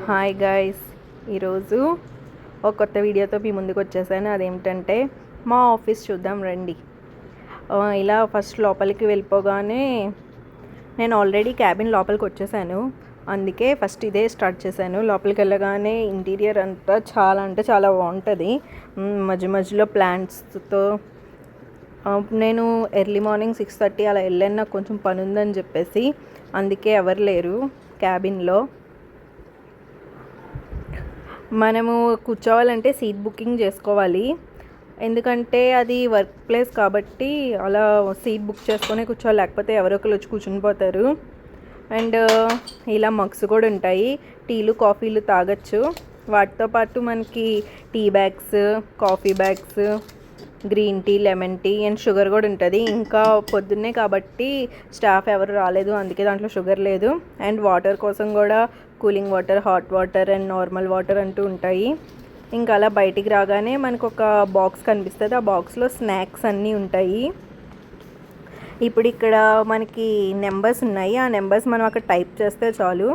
Hi guys, ఈరోజు ఒక కొత్త వీడియోతో మీ ముందుకు వచ్చేసాను. అదేమిటంటే మా ఆఫీస్ చూద్దాం రండి. ఇలా ఫస్ట్ లోపలికి వెళ్ళిపోగానే నేను ఆల్రెడీ క్యాబిన్ లోపలికి వచ్చేసాను, అందుకే ఫస్ట్ ఇదే స్టార్ట్ చేశాను. లోపలికి వెళ్ళగానే ఇంటీరియర్ అంతా చాలా అంటే చాలా బాగుంటుంది. మధ్య మధ్యలో ప్లాంట్స్తో నేను ఎర్లీ మార్నింగ్ 6:30 అలా వెళ్ళాను. నాకు కొంచెం పని ఉందని చెప్పేసి, అందుకే ఎవరు లేరు క్యాబిన్లో. మనము కూర్చోవాలంటే సీట్ బుకింగ్ చేసుకోవాలి, ఎందుకంటే అది వర్క్ ప్లేస్ కాబట్టి అలా సీట్ బుక్ చేసుకొని కూర్చోవాలి, లేకపోతే ఎవరో ఒకరు వచ్చి కూర్చుని పోతారు. అండ్ ఇలా మగ్స్ కూడా ఉంటాయి, టీలు కాఫీలు తాగొచ్చు. వాటితో పాటు మనకి tea bags, coffee bags, green tea, lemon tea and sugar కూడా ఉంటుంది. ఇంకా పొద్దున్నే కాబట్టి స్టాఫ్ ఎవరు రాలేదు, అందుకే దాంట్లో షుగర్ లేదు. అండ్ వాటర్ కోసం కూడా cooling water, hot water and normal water అంటూ ఉంటాయి. ఇంకా అలా బయటికి రాగానే మనకు ఒక బాక్స్ కనిపిస్తుంది, ఆ బాక్స్లో స్నాక్స్ అన్నీ ఉంటాయి. ఇప్పుడు ఇక్కడ మనకి నెంబర్స్ ఉన్నాయి, ఆ నెంబర్స్ మనం అక్కడ టైప్ చేస్తే చాలు,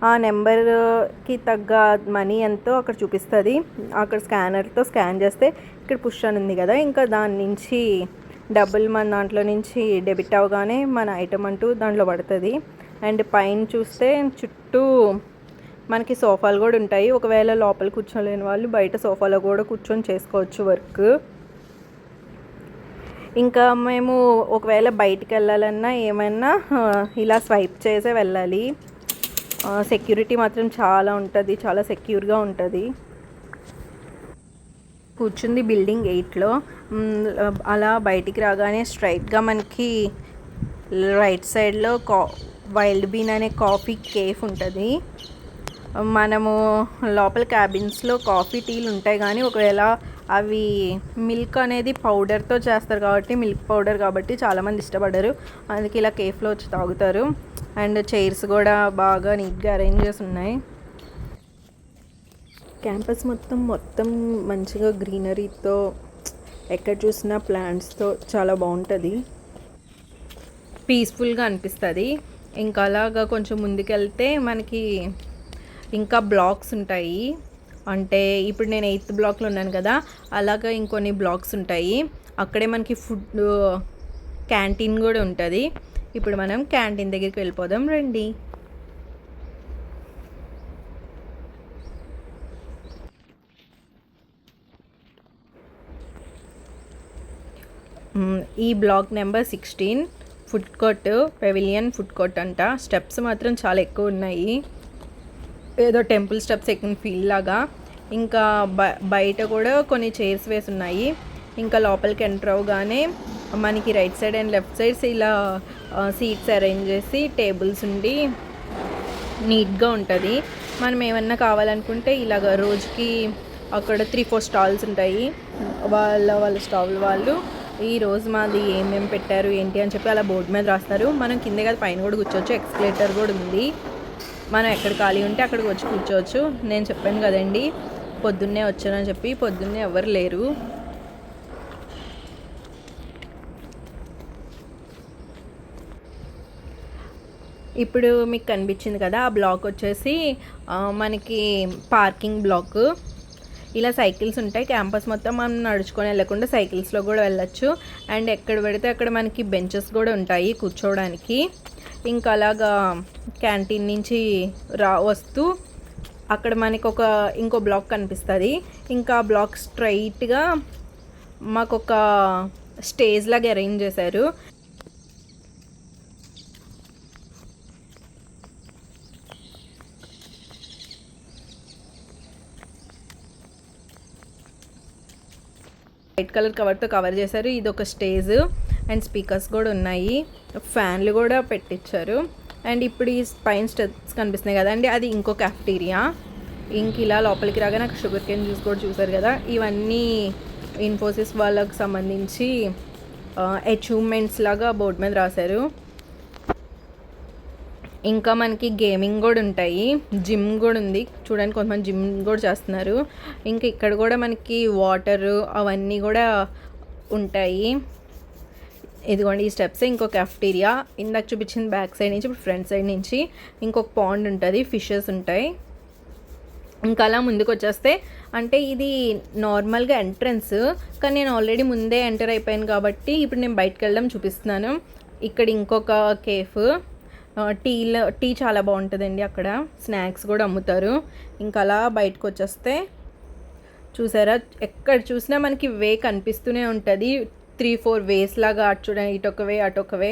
ఆ నెంబర్కి తగ్గ మనీ ఎంతో అక్కడ చూపిస్తుంది. అక్కడ స్కానర్తో స్కాన్ చేస్తే ఇక్కడ పుష్ అని ఉంది కదా, ఇంకా దాని నుంచి డబ్బులు మన దాంట్లో నుంచి డెబిట్ అవగానే మన ఐటమ్ అంటూ దాంట్లో పడుతుంది. అండ్ పైన చూస్తే చుట్టూ మనకి సోఫాలు కూడా ఉంటాయి. ఒకవేళ లోపల కూర్చోలేని వాళ్ళు బయట సోఫాలో కూడా కూర్చొని చేసుకోవచ్చు వర్క్. ఇంకా మేము ఒకవేళ బయటికి వెళ్ళాలన్నా ఏమైనా ఇలా స్వైప్ చేసే వెళ్ళాలి. సెక్యూరిటీ మాత్రం చాలా ఉంటుంది, చాలా సెక్యూర్గా ఉంటుంది. కూర్చుంది బిల్డింగ్ 8లో. అలా బయటికి రాగానే స్ట్రైట్గా మనకి రైట్ సైడ్లో వైల్డ్ బీన్ అనే కాఫీ కేఫ్ ఉంటుంది. మనము లోపల క్యాబిన్స్లో కాఫీ టీలు ఉంటాయి, కానీ ఒకవేళ అవి మిల్క్ అనేది పౌడర్తో చేస్తారు కాబట్టి, మిల్క్ పౌడర్ కాబట్టి చాలామంది ఇష్టపడరు, అందుకే ఇలా కేఫ్లో వచ్చి తాగుతారు. అండ్ చైర్స్ కూడా బాగా నీట్గా అరేంజ్ చేసి ఉన్నాయి. క్యాంపస్ మొత్తం మంచిగా గ్రీనరీతో, ఎక్కడ చూసినా ప్లాంట్స్తో చాలా బాగుంటుంది, పీస్ఫుల్గా అనిపిస్తుంది. ఇంకా అలాగా కొంచెం ముందుకెళ్తే మనకి ఇంకా బ్లాక్స్ ఉంటాయి. అంటే ఇప్పుడు నేను 8th బ్లాక్లో ఉన్నాను కదా, అలాగా ఇంకొన్ని బ్లాక్స్ ఉంటాయి. అక్కడే మనకి ఫుడ్ క్యాంటీన్ కూడా ఉంటుంది. ఇప్పుడు మనం క్యాంటీన్ దగ్గరికి వెళ్ళిపోదాం రండి. ఈ block number 16 food court, pavilion food court అంట. స్టెప్స్ మాత్రం చాలా ఎక్కువ ఉన్నాయి, ఏదో టెంపుల్ స్టెప్స్ ఎక్కిన ఫీల్ లాగా. ఇంకా బయట కూడా కొన్ని చైర్స్ వేసి ఉన్నాయి. ఇంకా లోపలికి ఎంటర్ అవగానే మనకి right side and left sides ఇలా సీట్స్ అరేంజ్ చేసి టేబుల్స్ ఉండి నీట్గా ఉంటుంది. మనం ఏమన్నా కావాలనుకుంటే ఇలాగ రోజుకి అక్కడ 3-4 స్టాల్స్ ఉంటాయి. వాళ్ళ స్టాల్ వాళ్ళు ఈరోజు మాది ఏమేమి పెట్టారు ఏంటి అని చెప్పి అలా బోర్డు మీద రాస్తారు. మనం కిందే కదా పైన కూడా కూర్చోవచ్చు, ఎక్స్కలేటర్ కూడా ఉంది, మనం ఎక్కడ ఖాళీ ఉంటే అక్కడికి వచ్చి కూర్చోవచ్చు. నేను చెప్పాను కదండి పొద్దున్నే వచ్చానని చెప్పి, పొద్దున్నే ఎవరు లేరు. ఇప్పుడు మీకు కనిపించింది కదా, ఆ బ్లాక్ వచ్చేసి మనకి పార్కింగ్ బ్లాక్. ఇలా సైకిల్స్ ఉంటాయి క్యాంపస్ మొత్తం, మనం నడుచుకొని వెళ్ళకుండా సైకిల్స్లో కూడా వెళ్ళచ్చు. అండ్ ఎక్కడ పెడితే అక్కడ మనకి బెంచెస్ కూడా ఉంటాయి కూర్చోవడానికి. ఇంకా అలాగా క్యాంటీన్ నుంచి వస్తూ అక్కడ మనకి ఇంకో బ్లాక్ కనిపిస్తుంది. ఇంకా బ్లాక్ స్ట్రైట్గా మాకు ఒక స్టేజ్ లాగా అరేంజ్ చేశారు. వైట్ కలర్ కవర్తో కవర్ చేశారు. ఇది ఒక స్టేజ్ అండ్ స్పీకర్స్ కూడా ఉన్నాయి, ఫ్యాన్లు కూడా పెట్టించారు. అండ్ ఇప్పుడు ఈ పైన స్టెప్స్ కనిపిస్తున్నాయి కదండి, అది ఇంకో క్యాఫ్టీరియా. ఇంక ఇలా లోపలికి రాగా నాకు షుగర్ కేన్ జ్యూస్ కూడా చూసారు కదా, ఇవన్నీ ఇన్ఫోసిస్ వాళ్ళకు సంబంధించి అచీవ్మెంట్స్ లాగా బోర్డు మీద రాశారు. ఇంకా మనకి గేమింగ్ కూడా ఉంటాయి, జిమ్ కూడా ఉంది చూడండి, కొంతమంది జిమ్ కూడా చేస్తున్నారు. ఇంకా ఇక్కడ కూడా మనకి వాటర్ అవన్నీ కూడా ఉంటాయి. ఇదిగోండి ఈ స్టెప్స్ ఇంకో క్యాఫ్టీరియా. ఇందాక చూపించిన బ్యాక్ సైడ్ నుంచి ఇప్పుడు ఫ్రంట్ సైడ్ నుంచి ఇంకొక పాండ్ ఉంటుంది, ఫిషెస్ ఉంటాయి. ఇంకా అలా ముందుకు వచ్చేస్తే అంటే ఇది నార్మల్గా ఎంట్రన్స్, కానీ నేను ఆల్రెడీ ముందే ఎంటర్ అయిపోయాను కాబట్టి ఇప్పుడు నేను బయటకు వెళ్ళడం చూపిస్తున్నాను. ఇక్కడ ఇంకొక కేఫ్, టీ చాలా బాగుంటుందండి అక్కడ, స్నాక్స్ కూడా అమ్ముతారు. ఇంకా అలా బయటకు వచ్చేస్తే చూసారా, ఎక్కడ చూసినా మనకి వే కనిపిస్తూనే ఉంటుంది. 3-4 వేస్ లాగా, అటు చూడండి, ఇటొక వే అటొక వే,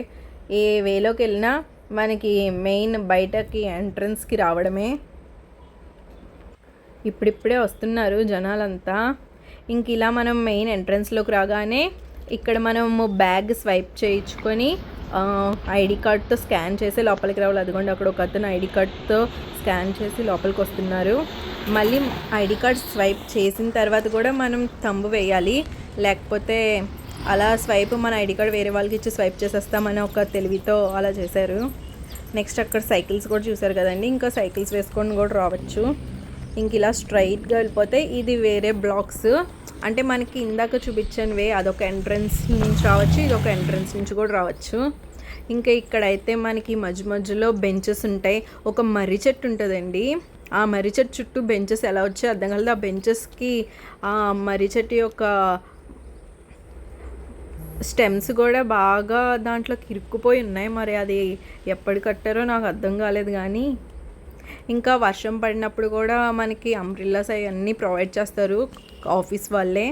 ఏ వేలోకి వెళ్ళినా మనకి మెయిన్ బయటకి ఎంట్రన్స్కి రావడమే. ఇప్పుడిప్పుడే వస్తున్నారు జనాలంతా. ఇంక ఇలా మనం మెయిన్ ఎంట్రన్స్లోకి రాగానే ఇక్కడ మనము బ్యాగ్ స్వైప్ చేయించుకొని ఐడి కార్డ్తో స్కాన్ చేసి లోపలికి రావాలి. అదిగోండి అక్కడ ఒక అతను ఐడి కార్డ్తో స్కాన్ చేసి లోపలికి వస్తున్నారు. మళ్ళీ ఐడి కార్డ్ స్వైప్ చేసిన తర్వాత కూడా మనం థంబ్ వేయాలి, లేకపోతే అలా స్వైప్ మన ఐడి కార్డ్ వేరే వాళ్ళకి ఇచ్చి స్వైప్ చేసేస్తామని ఒక తెలివితో అలా చేశారు. నెక్స్ట్ అక్కడ సైకిల్స్ కూడా చూసారు కదండి, ఇంకా సైకిల్స్ వేసుకొని కూడా రావచ్చు. ఇంక ఇలా స్ట్రైట్గా వెళ్ళిపోతే ఇది వేరే బ్లాక్స్, అంటే మనకి ఇందాక చూపించనివే, అదొక ఎంట్రన్స్ నుంచి రావచ్చు, ఇది ఒక ఎంట్రన్స్ నుంచి కూడా రావచ్చు. ఇంకా ఇక్కడైతే మనకి మధ్య మధ్యలో బెంచెస్ ఉంటాయి. ఒక మర్రి చెట్టు ఉంటుందండి, ఆ మర్రి చెట్టు చుట్టూ బెంచెస్ ఎలా వచ్చాయి అర్థం కాలేదు. ఆ బెంచెస్కి ఆ మర్రి చెట్టు యొక్క స్టెమ్స్ కూడా బాగా దాంట్లోకి ఇరుక్కుపోయి ఉన్నాయి. మరి అది ఎప్పటి కట్టారో నాకు అర్థం కాలేదు. కానీ ఇంకా వర్షం పడినప్పుడు కూడా మనకి అంబ్రిల్లాస్ అవన్నీ ప్రొవైడ్ చేస్తారు ఆఫీస్ వాళ్ళే.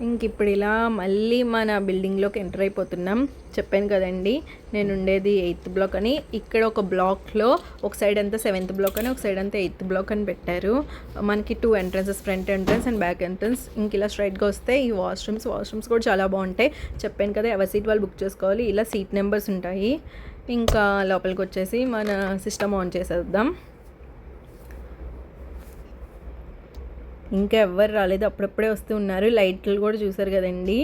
ఇంక ఇప్పుడు ఇలా మళ్ళీ మన బిల్డింగ్లోకి ఎంటర్ అయిపోతున్నాం. చెప్పాను కదండి నేను ఉండేది 8th బ్లాక్ అని. ఇక్కడ ఒక బ్లాక్లో ఒక సైడ్ అంతా 7th బ్లాక్ అని, ఒక సైడ్ అంతా 8th బ్లాక్ అని పెట్టారు. మనకి 2 entrances, front entrance and back entrance. ఇంక ఇలా స్ట్రైట్గా వస్తే ఈ వాష్రూమ్స్ కూడా చాలా బాగుంటాయి. చెప్పాను కదా ఎవరి సీట్ వాళ్ళు బుక్ చేసుకోవాలి. ఇలా సీట్ నెంబర్స్ ఉంటాయి. ఇంకా లోపలికి వచ్చేసి మన సిస్టమ్ ఆన్ చేసేద్దాం. ఇంకా ఎవ్వరు రాలేదు, అప్పుడప్పుడే వస్తూ ఉన్నారు. లైట్లు కూడా చూసారు కదండి.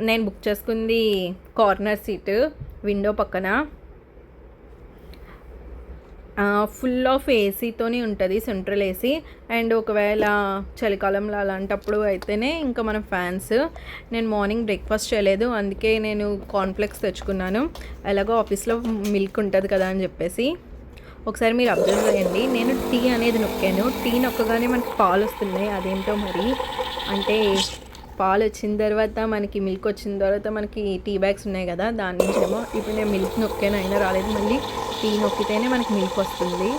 నేను బుక్ చేసుకుంది కార్నర్ సీట్, విండో పక్కన. ఫుల్ ఆఫ్ ఏసీతోనే ఉంటుంది, సెంట్రల్ ఏసీ. అండ్ ఒకవేళ చలికాలంలో అలాంటప్పుడు అయితేనే ఇంకా మనం ఫ్యాన్స్. నేను మార్నింగ్ బ్రేక్ఫాస్ట్ చేయలేదు, అందుకే నేను కార్న్ఫ్లెక్స్ తెచ్చుకున్నాను. ఎలాగో ఆఫీస్లో మిల్క్ ఉంటుంది కదా అని చెప్పేసి. ఒకసారి మీరు అబ్జర్వ్ చేయండి, నేను టీ అనేది నొక్కాను. టీ నొక్కగానే మనకి పాలు వస్తున్నాయి, అదేంటో మరి. అంటే పాలు వచ్చిన తర్వాత మనకి మిల్క్ వచ్చిన తర్వాత మనకి టీ బ్యాగ్స్ ఉన్నాయి కదా, దాని నుంచేమో. ఇప్పుడు నేను మిల్క్ నొక్కాను అయినా రాలేదు, మళ్ళీ టీ నొక్కితేనే మనకి మిల్క్ వస్తుంది.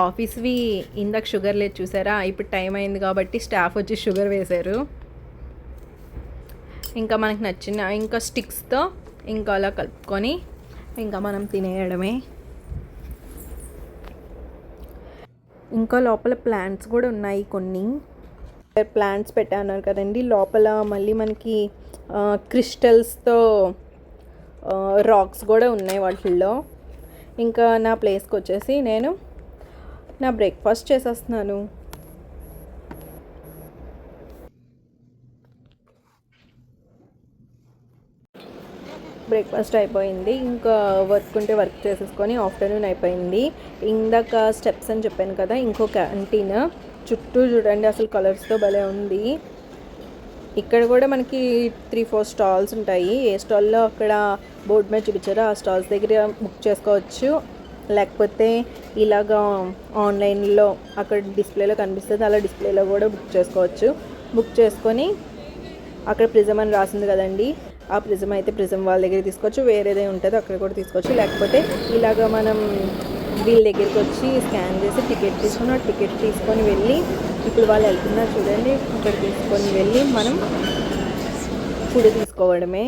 ఆఫీస్వి ఇందాక షుగర్ లేదు చూసారా, ఇప్పుడు టైం అయింది కాబట్టి స్టాఫ్ వచ్చి షుగర్ వేశారు. ఇంకా మనకు నచ్చిన ఇంకా స్టిక్స్తో ఇంకా అలా కలుపుకొని ఇంకా మనం తినేయడమే. ఇంకా లోపల ప్లాంట్స్ కూడా ఉన్నాయి, కొన్ని ప్లాంట్స్ పెట్టాను కదండి. లోపల మళ్ళీ మనకి క్రిస్టల్స్తో రాక్స్ కూడా ఉన్నాయి వాటిల్లో. ఇంకా నా ప్లేస్కి వచ్చేసి నేను నా బ్రేక్ఫాస్ట్ చేసేస్తున్నాను. బ్రేక్ఫాస్ట్ అయిపోయింది, ఇంకా వర్క్ ఉంటే వర్క్ చేసేసుకొని ఆఫ్టర్నూన్ అయిపోయింది. ఇందాక స్టెప్స్ అని చెప్పాను కదా, ఇంకో క్యాంటీన్. చుట్టూ చూడండి అసలు కలర్స్తో భలే ఉంది. ఇక్కడ కూడా మనకి 3-4 స్టాల్స్ ఉంటాయి. ఏ స్టాల్లో అక్కడ బోర్డు మీద చూపించారో ఆ స్టాల్స్ దగ్గర బుక్ చేసుకోవచ్చు, లేకపోతే ఇలాగా ఆన్లైన్లో అక్కడ డిస్ప్లేలో కనిపిస్తుంది అలా డిస్ప్లేలో కూడా బుక్ చేసుకోవచ్చు. బుక్ చేసుకొని అక్కడ ప్రిజం అని రాసింది కదండి, ఆ ప్రిజం అయితే ప్రిజం వాళ్ళ దగ్గర తీసుకోవచ్చు, వేరేదే ఉంటుందో అక్కడ కూడా తీసుకోవచ్చు. లేకపోతే ఇలాగ మనం వీళ్ళ దగ్గరికి వచ్చి స్కాన్ చేసి టికెట్ తీసుకొని ఆ టికెట్ తీసుకొని వెళ్ళి, ఇప్పుడు వాళ్ళు వెళ్తున్నారు చూడండి, అక్కడ తీసుకొని వెళ్ళి మనం ఫుడ్ తీసుకోవడమే.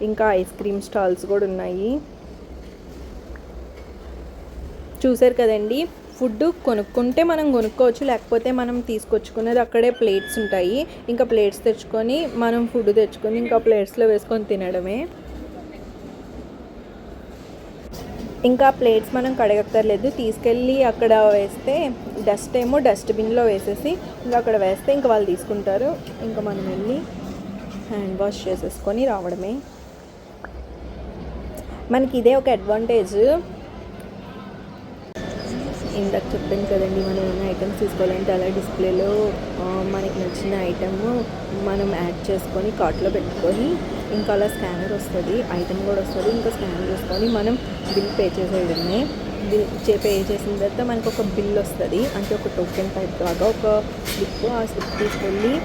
ఇంకా ఐస్ క్రీమ్ స్టాల్స్ కూడా ఉన్నాయి. చూసారు కదండి, ఫుడ్ కొనుక్కుంటే మనం కొనుక్కోవచ్చు, లేకపోతే మనం తీసుకొచ్చుకునేది అక్కడే ప్లేట్స్ ఉంటాయి. ఇంకా ప్లేట్స్ తెచ్చుకొని మనం ఫుడ్ తెచ్చుకొని ఇంకా ప్లేట్స్లో వేసుకొని తినడమే. ఇంకా ప్లేట్స్ మనం కడగక్కర్లేదు, తీసుకెళ్ళి అక్కడ వేస్తే డస్ట్ ఏమో డస్ట్బిన్లో వేసేసి ఇంకా అక్కడ వేస్తే ఇంకా వాళ్ళు తీసుకుంటారు. ఇంకా మనం వెళ్ళి హ్యాండ్ వాష్ చేసేసుకొని రావడమే. మనకి ఇదే ఒక అడ్వాంటేజ్. ఇందాక చెప్పాను కదండి, మనం ఏమైనా ఐటమ్స్ తీసుకోవాలంటే అలా డిస్ప్లేలో మనకి నచ్చిన ఐటమ్ మనం యాడ్ చేసుకొని కార్ట్లో పెట్టుకొని ఇంకా అలా స్కానర్ వస్తుంది, ఐటమ్ కూడా వస్తుంది. ఇంకా స్కాన్ చేసుకొని మనం బిల్ పే చేసేయడమే. పే చేసిన తర్వాత మనకు ఒక బిల్ వస్తుంది, అంటే ఒక టోకెన్ టైప్ లాగా ఒక స్లిప్. ఆ స్లిప్ తీసుకెళ్ళి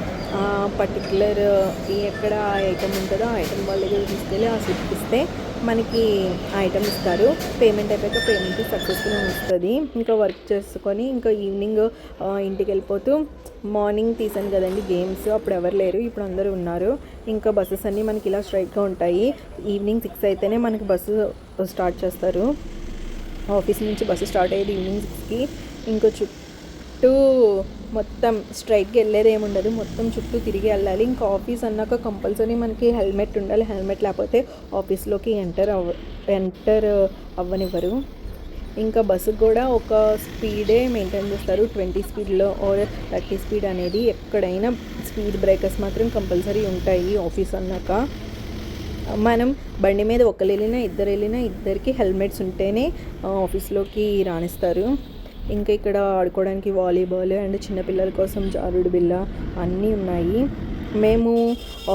పర్టికులర్ ఎక్కడ ఆ ఐటమ్ ఉంటుందో ఆ ఐటమ్ వాళ్ళ దగ్గర తీసుకెళ్ళి ఆ స్లిప్ ఇస్తే మనకి ఐటమ్ ఇస్తారు. పేమెంట్ అయిపోయాక పేమెంట్ సక్సెస్ఫుల్ వస్తుంది. ఇంకా వర్క్ చేసుకొని ఇంకా ఈవినింగ్ ఇంటికి వెళ్ళిపోతూ, మార్నింగ్ తీసాను కదండి గేమ్స్, అప్పుడు ఎవరు లేరు, ఇప్పుడు అందరూ ఉన్నారు. ఇంకా బస్సెస్ అన్నీ మనకి ఇలా స్ట్రైట్గా ఉంటాయి. ఈవినింగ్ 6 అయితేనే మనకి బస్సు స్టార్ట్ చేస్తారు. ఆఫీస్ నుంచి బస్సు స్టార్ట్ అయ్యేది ఈవినింగ్ 6కి. ఇంకో చుట్టూ మొత్తం స్ట్రైట్గా వెళ్ళేది ఏముండదు, మొత్తం చుట్టూ తిరిగి వెళ్ళాలి. ఇంకా ఆఫీస్ అన్నాక కంపల్సరీ మనకి హెల్మెట్ ఉండాలి. హెల్మెట్ లేకపోతే ఆఫీస్లోకి ఎంటర్ అవ్వనివ్వరు. ఇంకా బస్సు కూడా ఒక స్పీడే మెయింటైన్ చేస్తారు, 20 స్పీడ్లో ఆర్ 30 స్పీడ్ అనేది. ఎక్కడైనా స్పీడ్ బ్రేకర్స్ మాత్రం కంపల్సరీ ఉంటాయి ఆఫీస్ అన్నాక. మనం బండి మీద ఒకరు వెళ్ళినా ఇద్దరికి హెల్మెట్స్ ఉంటేనే ఆఫీస్లోకి రాణిస్తారు. ఇంకా ఇక్కడ ఆడుకోవడానికి వాలీబాల్ అండ్ చిన్నపిల్లల కోసం జారుడు బిల్ల అన్నీ ఉన్నాయి. మేము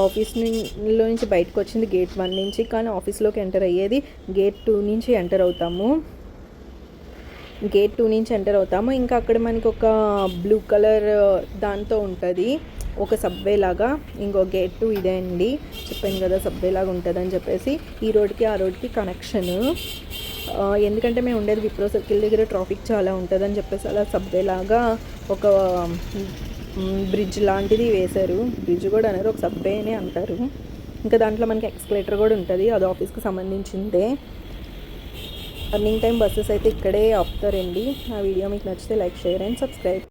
ఆఫీస్లో నుంచి బయటకు వచ్చింది గేట్ 1 నుంచి, కానీ ఆఫీస్లోకి ఎంటర్ అయ్యేది గేట్ 2 నుంచి ఎంటర్ అవుతాము. ఇంకా అక్కడ మనకి ఒక బ్లూ కలర్ దాంతో ఉంటుంది, ఒక సబ్వే లాగా. ఇంకో గేట్ 2 ఇదే అండి, చెప్పాను కదా సబ్వే లాగా ఉంటుందని చెప్పేసి. ఈ రోడ్కి ఆ రోడ్కి కనెక్షన్. ఎందుకంటే మేము ఉండేది విప్రో సర్కిల్ దగ్గర, ట్రాఫిక్ చాలా ఉంటుందని చెప్పేసి అలా సబ్వే లాగా ఒక బ్రిడ్జ్ లాంటిది వేశారు. బ్రిడ్జ్ కూడా అనేది ఒక సబ్వే అని అంటారు. ఇంకా దాంట్లో మనకి ఎక్స్కలేటర్ కూడా ఉంటుంది, అది ఆఫీస్కి సంబంధించిందే. రన్నింగ్ టైం బస్సెస్ అయితే ఇక్కడే ఆపుతారండి. ఆ వీడియో మీకు నచ్చితే లైక్, షేర్ అండ్ సబ్స్క్రైబ్.